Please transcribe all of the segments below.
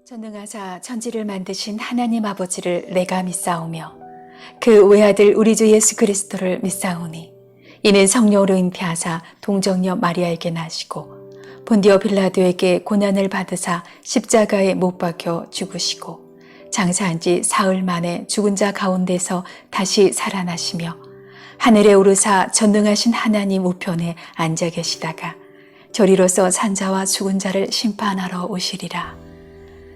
전능하사 천지를 만드신 하나님 아버지를 내가 믿사오며 그 외아들 우리 주 예수 그리스도를 믿사오니 이는 성령으로 잉태하사 동정녀 마리아에게 나시고 본디오 빌라도에게 고난을 받으사 십자가에 못 박혀 죽으시고 장사한 지 사흘 만에 죽은 자 가운데서 다시 살아나시며 하늘에 오르사 전능하신 하나님 우편에 앉아 계시다가 저리로서 산자와 죽은 자를 심판하러 오시리라.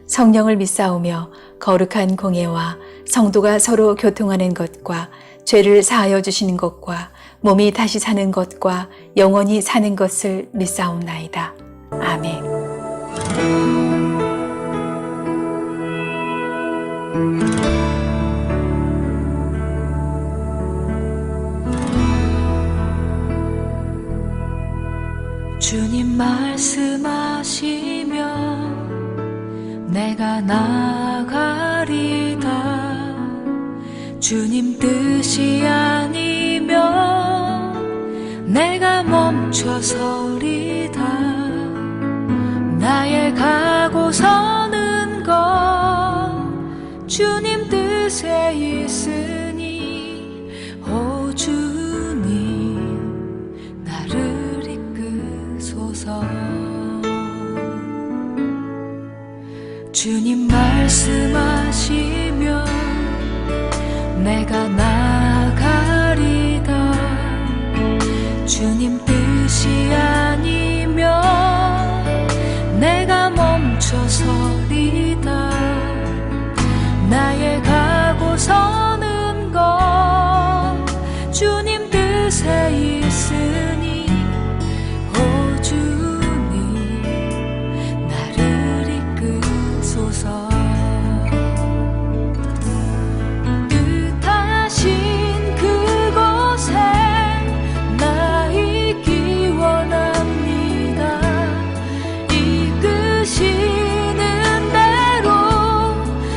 성령을 믿사오며 거룩한 공예와 성도가 서로 교통하는 것과 죄를 사하여 주시는 것과 몸이 다시 사는 것과 영원히 사는 것을 믿사옵나이다. 아멘. 주님 말씀하시며 내가 나가리다. 주님 뜻이 아니면 내가 멈춰서리다. 나의 가고 서는 것 주님 뜻에 있으니 오 주님 나를 이끄소서. 주님 말씀하시며 내가 나가리다. 주님 뜻이 아니면 내가 멈춰서리다. 나의 가고 서는 것 주님 뜻에 있으니 오 주님 나를 이끄소서. 뜻하신 그곳에 나 있기 원합니다. 이끄시는 대로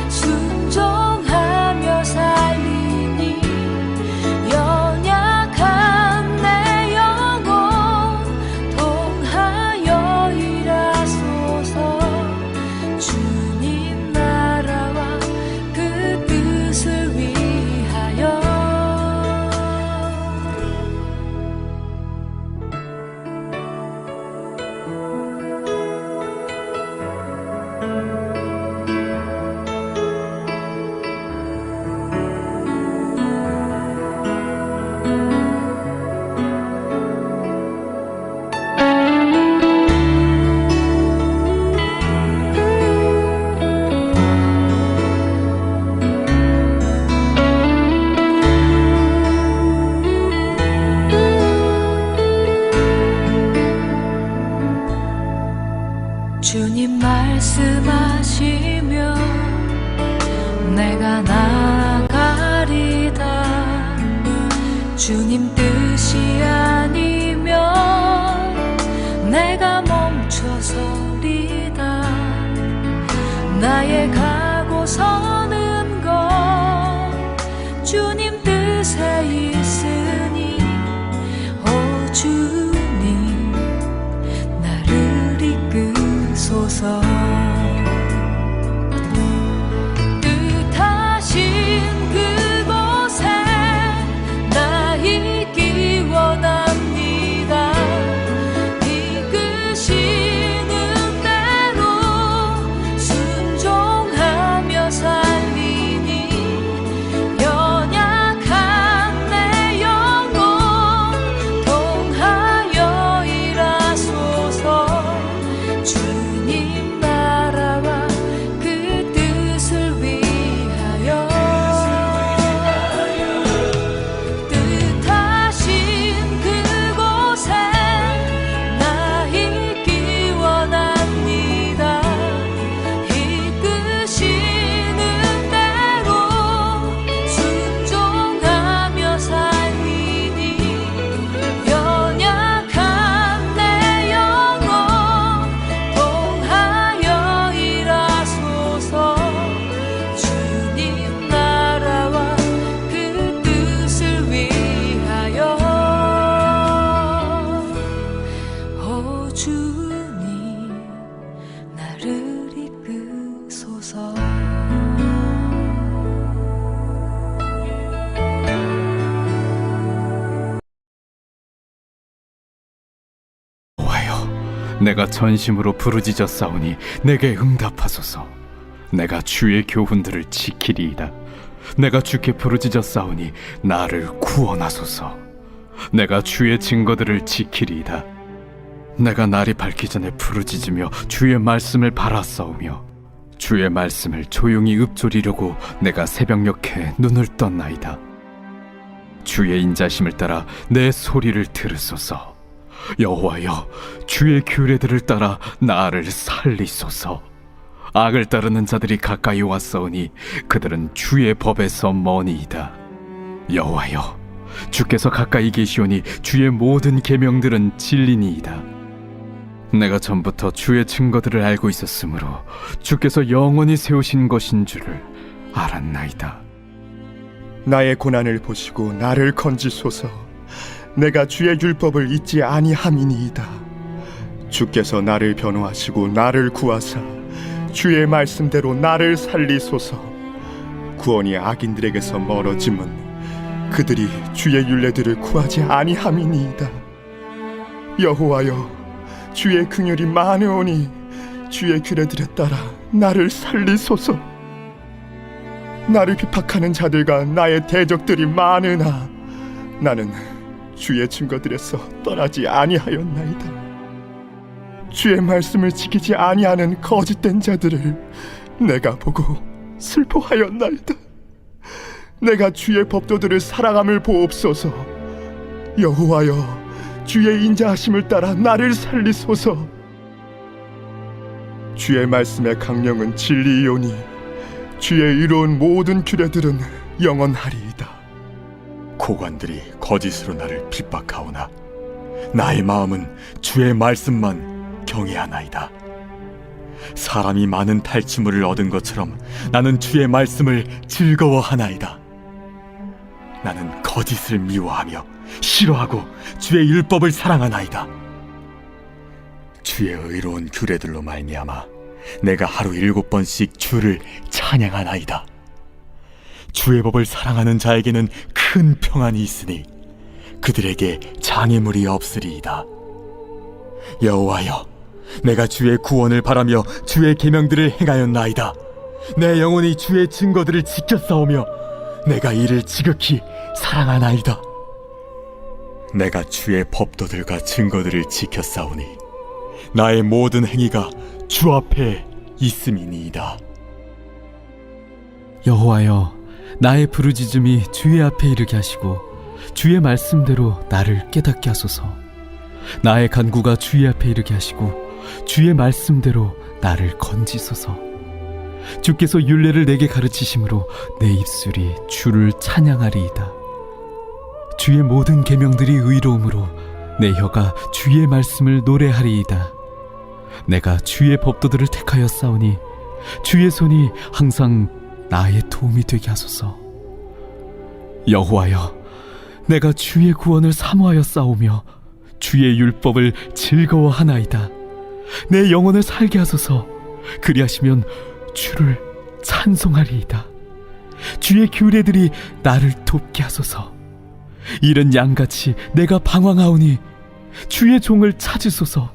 순종하며 살리니 연약한 내 영혼 통하여 일하소서. 주님 나라와 그 뜻을 위하여. 주님 말씀하시며 내가 나가리다. 주님 뜻이 아니면 내가 멈춰서리다. 나의 가고 서는 것 주님 뜻에 있으니 오 주님 나를 이끄소서. 뜻하신 그곳에 나 있기 원합니다. 이끄시는 대로 순종하며 살리니 연약한 내 영혼 통하여 일하소서. 주님 나라와 그 뜻을 위하여. 뜻하신 그곳에 나 있기 원합니다. 이끄시는 대로 순종하며 살리니 연약한 내 영혼 통하여 일하소서. 주님 나라와 그 뜻을 위하여. 오 주님 나를 내가 전심으로 부르짖어 싸우니 내게 응답하소서. 내가 주의 교훈들을 지키리이다. 내가 주께 부르짖어 싸우니 나를 구원하소서. 내가 주의 증거들을 지키리이다. 내가 날이 밝기 전에 부르짖으며 주의 말씀을 바라싸우며 주의 말씀을 조용히 읊조리려고 내가 새벽녘에 눈을 떴나이다. 주의 인자심을 따라 내 소리를 들으소서. 여호와여, 주의 규례들을 따라 나를 살리소서. 악을 따르는 자들이 가까이 왔사오니 그들은 주의 법에서 머니이다. 여호와여, 주께서 가까이 계시오니 주의 모든 계명들은 진리니이다. 내가 전부터 주의 증거들을 알고 있었으므로 주께서 영원히 세우신 것인 줄을 알았나이다. 나의 고난을 보시고 나를 건지소서. 내가 주의 율법을 잊지 아니함이니이다. 주께서 나를 변호하시고 나를 구하사 주의 말씀대로 나를 살리소서. 구원이 악인들에게서 멀어짐은 그들이 주의 율례들을 구하지 아니함이니이다. 여호와여, 주의 긍휼이 많으오니 주의 규례들에 따라 나를 살리소서. 나를 비박하는 자들과 나의 대적들이 많으나 나는 주의 증거들에서 떠나지 아니하였나이다. 주의 말씀을 지키지 아니하는 거짓된 자들을 내가 보고 슬퍼하였나이다. 내가 주의 법도들을 사랑함을 보옵소서. 여호와여, 주의 인자하심을 따라 나를 살리소서. 주의 말씀의 강령은 진리이오니 주의 이로운 모든 규례들은 영원하리이다. 고관들이 거짓으로 나를 핍박하오나 나의 마음은 주의 말씀만 경외하나이다. 사람이 많은 탈취물을 얻은 것처럼 나는 주의 말씀을 즐거워하나이다. 나는 거짓을 미워하며 싫어하고 주의 율법을 사랑하나이다. 주의 의로운 규례들로 말미암아 내가 하루 7번씩 주를 찬양하나이다. 주의 법을 사랑하는 자에게는 큰 평안이 있으니 그들에게 장애물이 없으리이다. 여호와여, 내가 주의 구원을 바라며 주의 계명들을 행하였나이다. 내 영혼이 주의 증거들을 지켰사오며 내가 이를 지극히 사랑하나이다. 내가 주의 법도들과 증거들을 지켰사오니 나의 모든 행위가 주 앞에 있음이니이다. 여호와여, 나의 부르짖음이 주의 앞에 이르게 하시고 주의 말씀대로 나를 깨닫게 하소서. 나의 간구가 주의 앞에 이르게 하시고 주의 말씀대로 나를 건지소서. 주께서 율례를 내게 가르치심으로 내 입술이 주를 찬양하리이다. 주의 모든 계명들이 의로움으로 내 혀가 주의 말씀을 노래하리이다. 내가 주의 법도들을 택하여 싸우니 주의 손이 항상 나의 도움이 되게 하소서. 여호와여, 내가 주의 구원을 사모하여 싸우며 주의 율법을 즐거워하나이다. 내 영혼을 살게 하소서. 그리하시면 주를 찬송하리이다. 주의 규례들이 나를 돕게 하소서. 이른 양같이 내가 방황하오니 주의 종을 찾으소서.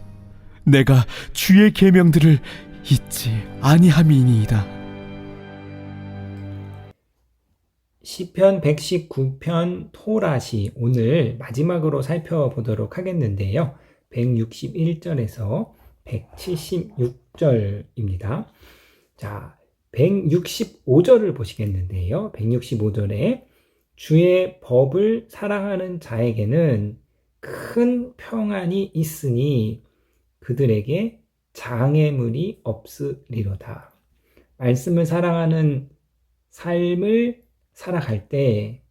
내가 주의 계명들을 잊지 아니함이니이다. 시편 119편 토라시 오늘 마지막으로 살펴보도록 하겠는데요. 161절에서 176절입니다. 자, 165절을 보시겠는데요. 165절에 주의 법을 사랑하는 자에게는 큰 평안이 있으니 그들에게 장애물이 없으리로다. 말씀을 사랑하는 삶을 살아갈 때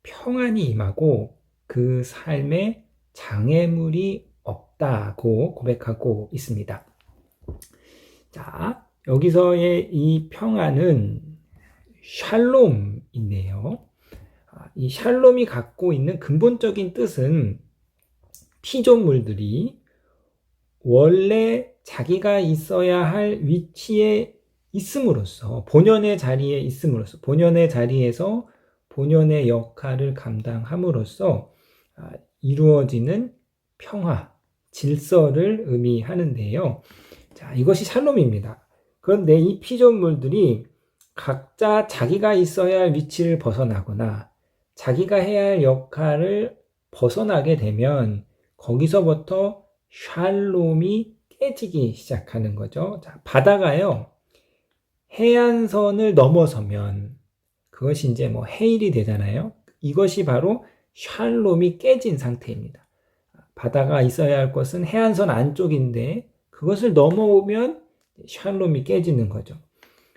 평안이 임하고 그 삶에 장애물이 없다고 고백하고 있습니다. 자, 여기서의 이 평안은 샬롬인데요. 이 샬롬이 갖고 있는 근본적인 뜻은 피조물들이 원래 자기가 있어야 할 위치에 있음으로써, 본연의 자리에 있음으로써, 본연의 자리에서 본연의 역할을 감당함으로써 이루어지는 평화, 질서를 의미하는데요. 자, 이것이 샬롬입니다. 그런데 이 피조물들이 각자 자기가 있어야 할 위치를 벗어나거나 자기가 해야 할 역할을 벗어나게 되면 거기서부터 샬롬이 깨지기 시작하는 거죠. 자, 바다가요, 해안선을 넘어서면 그것이 이제 뭐 해일이 되잖아요. 이것이 바로 샬롬이 깨진 상태입니다. 바다가 있어야 할 것은 해안선 안쪽인데 그것을 넘어오면 샬롬이 깨지는 거죠.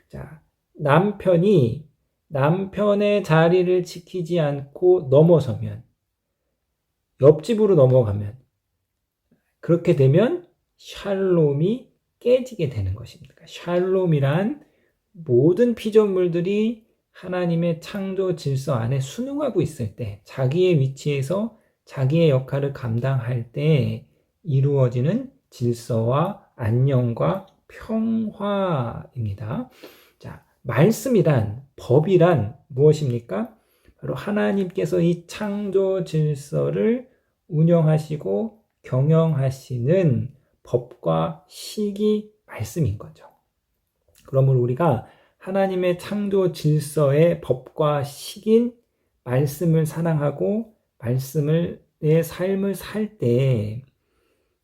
자, 남편이 남편의 자리를 지키지 않고 넘어서면, 옆집으로 넘어가면, 그렇게 되면 샬롬이 깨지게 되는 것입니다. 샬롬이란 모든 피조물들이 하나님의 창조 질서 안에 순응하고 있을 때, 자기의 위치에서 자기의 역할을 감당할 때 이루어지는 질서와 안녕과 평화입니다. 자, 말씀이란, 법이란 무엇입니까? 바로 하나님께서 이 창조 질서를 운영하시고 경영하시는 법과 식이 말씀인 거죠. 그러므로 우리가 하나님의 창조 질서의 법과 식인 말씀을 사랑하고 내 삶을 살 때,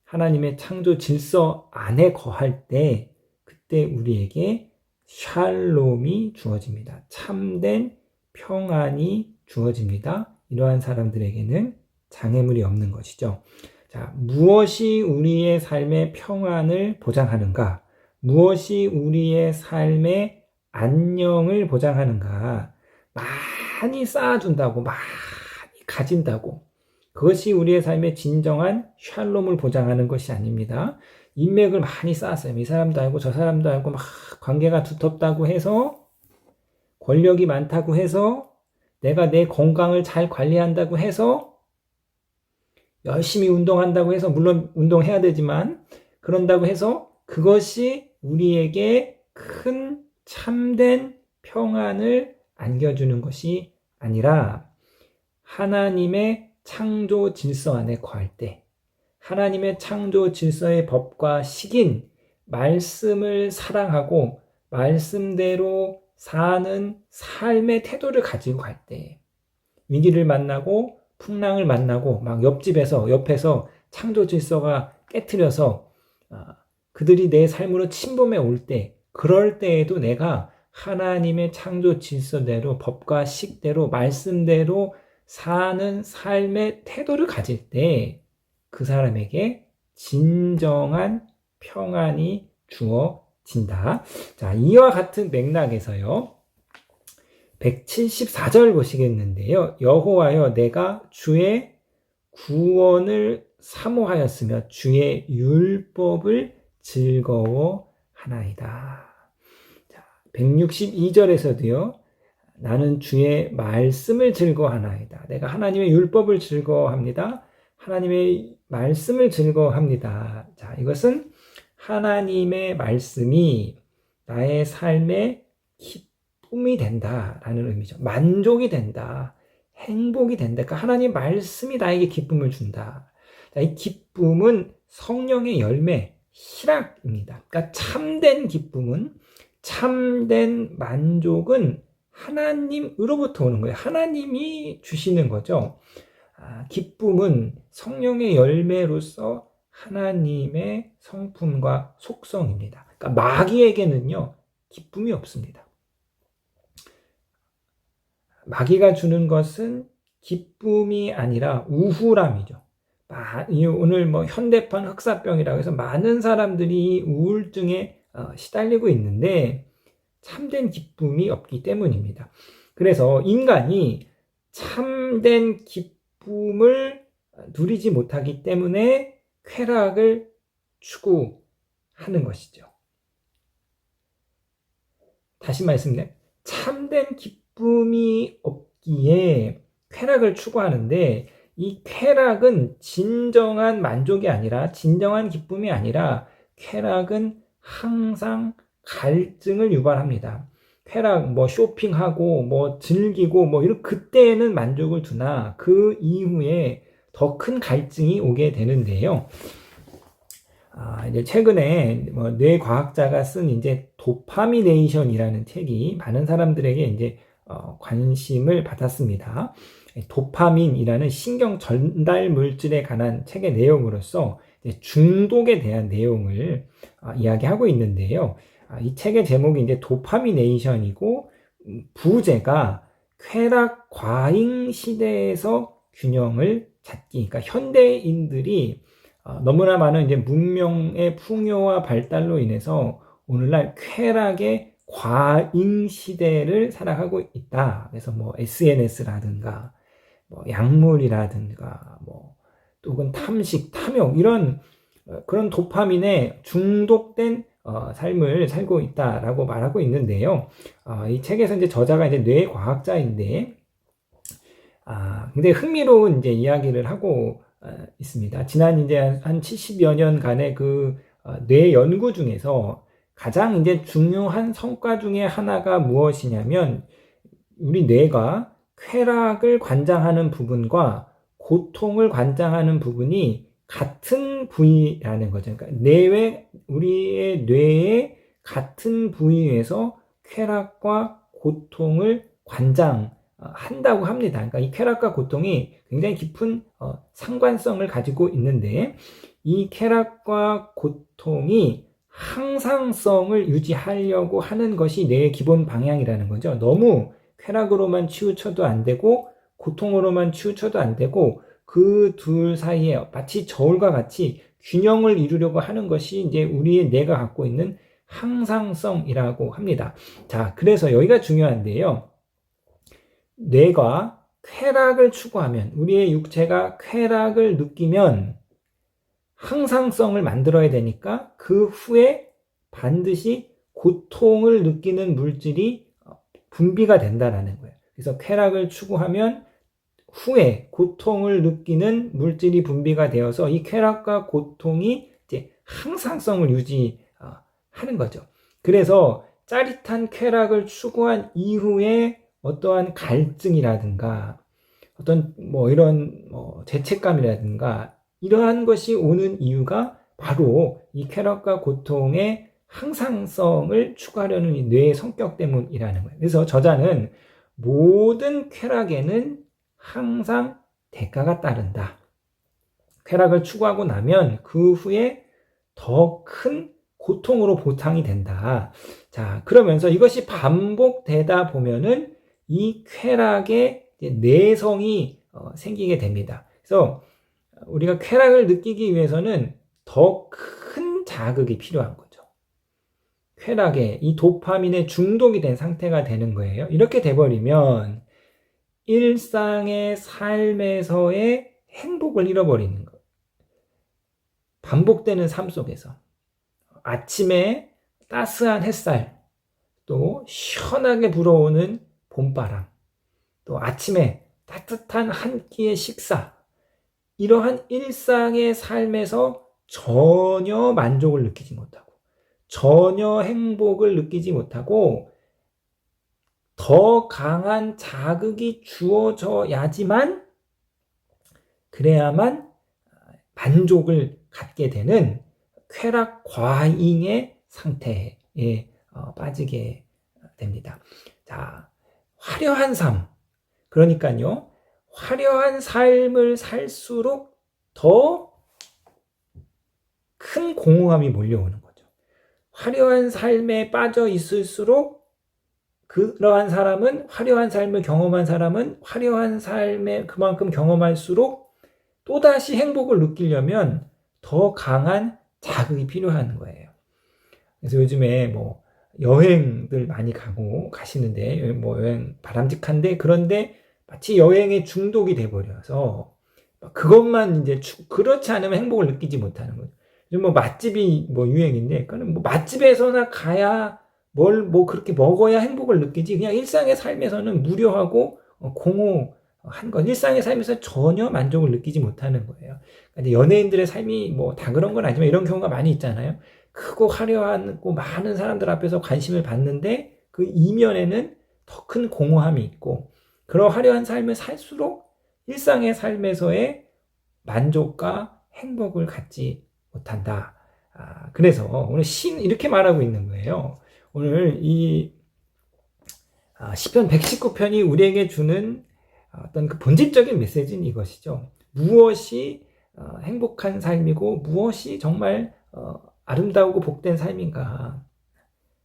하나님의 창조 질서 안에 거할 때, 그때 우리에게 샬롬이 주어집니다. 참된 평안이 주어집니다. 이러한 사람들에게는 장애물이 없는 것이죠. 자, 무엇이 우리의 삶의 평안을 보장하는가? 무엇이 우리의 삶의 안녕을 보장하는가? 많이 쌓아준다고, 많이 가진다고, 그것이 우리의 삶의 진정한 샬롬을 보장하는 것이 아닙니다. 인맥을 많이 쌓았어요. 이 사람도 알고 저 사람도 알고 막 관계가 두텁다고 해서, 권력이 많다고 해서, 내가 내 건강을 잘 관리한다고 해서, 열심히 운동한다고 해서, 물론 운동해야 되지만 그런다고 해서 그것이 우리에게 큰 참된 평안을 안겨주는 것이 아니라, 하나님의 창조 질서 안에 거할 때, 하나님의 창조 질서의 법과 식인 말씀을 사랑하고 말씀대로 사는 삶의 태도를 가지고 갈 때, 위기를 만나고 풍랑을 만나고 막 옆에서 창조 질서가 깨트려서 그들이 내 삶으로 침범해 올 때, 그럴 때에도 내가 하나님의 창조 질서대로, 법과 식대로, 말씀대로 사는 삶의 태도를 가질 때 그 사람에게 진정한 평안이 주어진다. 자, 이와 같은 맥락에서요, 174절 보시겠는데요. 여호와여, 내가 주의 구원을 사모하였으며 주의 율법을 즐거워하나이다. 자, 162절에서도요. 나는 주의 말씀을 즐거워하나이다. 내가 하나님의 율법을 즐거워합니다. 하나님의 말씀을 즐거워합니다. 자, 이것은 하나님의 말씀이 나의 삶의 기쁨이 된다라는 의미죠. 만족이 된다. 행복이 된다. 그러니까 하나님 말씀이 나에게 기쁨을 준다. 자, 이 기쁨은 성령의 열매, 희락입니다. 그러니까 참된 기쁨은, 참된 만족은 하나님으로부터 오는 거예요. 하나님이 주시는 거죠. 기쁨은 성령의 열매로서 하나님의 성품과 속성입니다. 그러니까 마귀에게는요, 기쁨이 없습니다. 마귀가 주는 것은 기쁨이 아니라 우울함이죠. 오늘 뭐 현대판 흑사병이라고 해서 많은 사람들이 우울증에 시달리고 있는데 참된 기쁨이 없기 때문입니다. 그래서 인간이 참된 기쁨을 누리지 못하기 때문에 쾌락을 추구하는 것이죠. 다시 말씀드리면 참된 기쁨이 없기에 쾌락을 추구하는데, 이 쾌락은 진정한 만족이 아니라, 진정한 기쁨이 아니라, 쾌락은 항상 갈증을 유발합니다. 쾌락, 뭐 쇼핑하고 뭐 즐기고 뭐 이런 그때에는 만족을 두나 그 이후에 더 큰 갈증이 오게 되는데요. 이제 최근에 뭐 뇌과학자가 쓴 이제 도파미네이션이라는 책이 많은 사람들에게 이제 관심을 받았습니다. 도파민이라는 신경 전달 물질에 관한 책의 내용으로서 이제 중독에 대한 내용을 이야기하고 있는데요. 이 책의 제목이 이제 도파미네이션이고, 부제가 쾌락 과잉 시대에서 균형을 찾기. 그러니까 현대인들이 너무나 많은 이제 문명의 풍요와 발달로 인해서 오늘날 쾌락의 과잉 시대를 살아가고 있다. 그래서 뭐 SNS라든가 뭐 약물이라든가 뭐 혹은 탐식, 탐욕 이런 그런 도파민에 중독된 삶을 살고 있다라고 말하고 있는데요. 이 책에서 이제 저자가 이제 뇌과학자인데 굉장히 흥미로운 이제 이야기를 하고 있습니다. 지난 이제 한 70여 년간의 그 뇌 연구 중에서 가장 이제 중요한 성과 중에 하나가 무엇이냐면, 우리 뇌가 쾌락을 관장하는 부분과 고통을 관장하는 부분이 같은 부위라는 거죠. 그러니까 우리의 뇌의 같은 부위에서 쾌락과 고통을 관장한다고 합니다. 그러니까 이 쾌락과 고통이 굉장히 깊은 상관성을 가지고 있는데, 이 쾌락과 고통이 항상성을 유지하려고 하는 것이 뇌의 기본 방향이라는 거죠. 너무 쾌락으로만 치우쳐도 안 되고 고통으로만 치우쳐도 안 되고, 그 둘 사이에 마치 저울과 같이 균형을 이루려고 하는 것이 이제 우리의 뇌가 갖고 있는 항상성이라고 합니다. 자, 그래서 여기가 중요한데요. 뇌가 쾌락을 추구하면, 우리의 육체가 쾌락을 느끼면 항상성을 만들어야 되니까 그 후에 반드시 고통을 느끼는 물질이 분비가 된다라는 거예요. 그래서 쾌락을 추구하면 후에 고통을 느끼는 물질이 분비가 되어서 이 쾌락과 고통이 이제 항상성을 유지하는 거죠. 그래서 짜릿한 쾌락을 추구한 이후에 어떠한 갈증이라든가 어떤 뭐 이런 죄책감이라든가 이러한 것이 오는 이유가 바로 이 쾌락과 고통의 항상성을 추구하려는 이 뇌의 성격 때문이라는 거예요. 그래서 저자는 모든 쾌락에는 항상 대가가 따른다. 쾌락을 추구하고 나면 그 후에 더 큰 고통으로 보상이 된다. 자, 그러면서 이것이 반복되다 보면은 이 쾌락의 내성이 생기게 됩니다. 그래서 우리가 쾌락을 느끼기 위해서는 더 큰 자극이 필요한 거죠. 쾌락에 이 도파민에 중독이 된 상태가 되는 거예요. 이렇게 돼버리면 일상의 삶에서의 행복을 잃어버리는 거예요. 반복되는 삶 속에서 아침에 따스한 햇살, 또 시원하게 불어오는 봄바람, 또 아침에 따뜻한 한 끼의 식사, 이러한 일상의 삶에서 전혀 만족을 느끼지 못하고 전혀 행복을 느끼지 못하고 더 강한 자극이 주어져야지만 그래야만 만족을 갖게 되는 쾌락 과잉의 상태에 빠지게 됩니다. 자, 화려한 삶, 그러니까요, 화려한 삶을 살수록 더 큰 공허함이 몰려오는 거죠. 화려한 삶에 빠져 있을수록 그러한 사람은, 화려한 삶을 경험한 사람은 화려한 삶에 그만큼 경험할수록 또다시 행복을 느끼려면 더 강한 자극이 필요한 거예요. 그래서 요즘에 뭐 여행들 많이 가시는데 뭐 여행 바람직한데, 그런데 마치 여행에 중독이 돼버려서 그것만 이제 그렇지 않으면 행복을 느끼지 못하는 거죠. 요즘 뭐 맛집이 뭐 유행인데, 그거는 뭐 맛집에서나 가야 뭘 뭐 그렇게 먹어야 행복을 느끼지, 그냥 일상의 삶에서는 무료하고 공허한 것, 일상의 삶에서 전혀 만족을 느끼지 못하는 거예요. 그러니까 연예인들의 삶이 뭐 다 그런 건 아니지만 이런 경우가 많이 있잖아요. 크고 화려하고 많은 사람들 앞에서 관심을 받는데 그 이면에는 더 큰 공허함이 있고, 그런 화려한 삶을 살수록 일상의 삶에서의 만족과 행복을 갖지 못한다. 그래서 오늘 이렇게 말하고 있는 거예요. 오늘 이 시편 119편이 우리에게 주는 어떤 그 본질적인 메시지는 이것이죠. 무엇이 행복한 삶이고 무엇이 정말 아름다우고 복된 삶인가.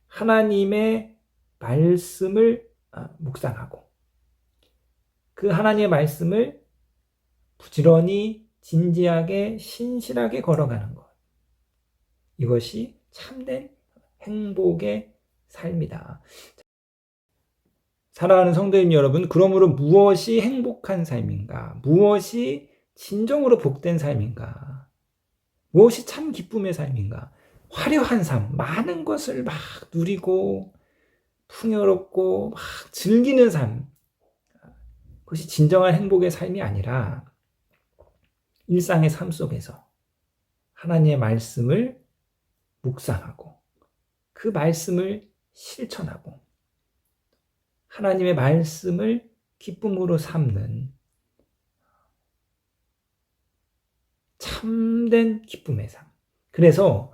하나님의 말씀을 묵상하고 그 하나님의 말씀을 부지런히 진지하게 신실하게 걸어가는 것. 이것이 참된 행복의 삶이다. 사랑하는 성도님 여러분, 그러므로 무엇이 행복한 삶인가? 무엇이 진정으로 복된 삶인가? 무엇이 참 기쁨의 삶인가? 화려한 삶, 많은 것을 막 누리고 풍요롭고 막 즐기는 삶. 그것이 진정한 행복의 삶이 아니라 일상의 삶 속에서 하나님의 말씀을 묵상하고 그 말씀을 실천하고 하나님의 말씀을 기쁨으로 삼는 참된 기쁨의 삶. 그래서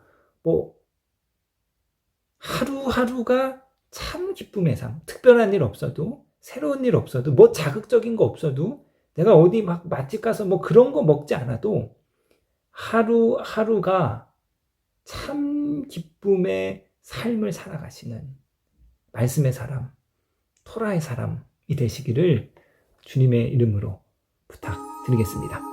하루하루가 참 기쁨의 삶. 특별한 일 없어도, 새로운 일 없어도, 자극적인 거 없어도, 내가 어디 막 맛집 가서 그런 거 먹지 않아도 하루하루가 참 기쁨의 삶을 살아가시는 말씀의 사람, 토라의 사람이 되시기를 주님의 이름으로 부탁드리겠습니다.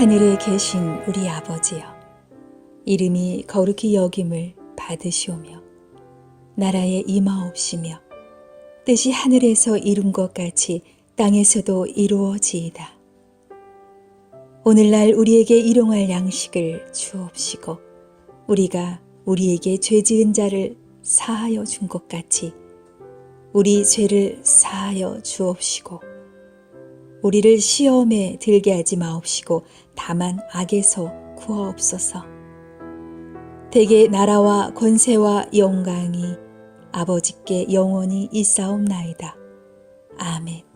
하늘에 계신 우리 아버지여, 이름이 거룩히 여김을 받으시오며 나라에 임하옵시며 뜻이 하늘에서 이룬 것 같이 땅에서도 이루어지이다. 오늘날 우리에게 일용할 양식을 주옵시고 우리가 우리에게 죄 지은 자를 사하여 준 것 같이 우리 죄를 사하여 주옵시고 우리를 시험에 들게 하지 마옵시고 다만 악에서 구하옵소서. 대개 나라와 권세와 영광이 아버지께 영원히 있사옵나이다. 아멘.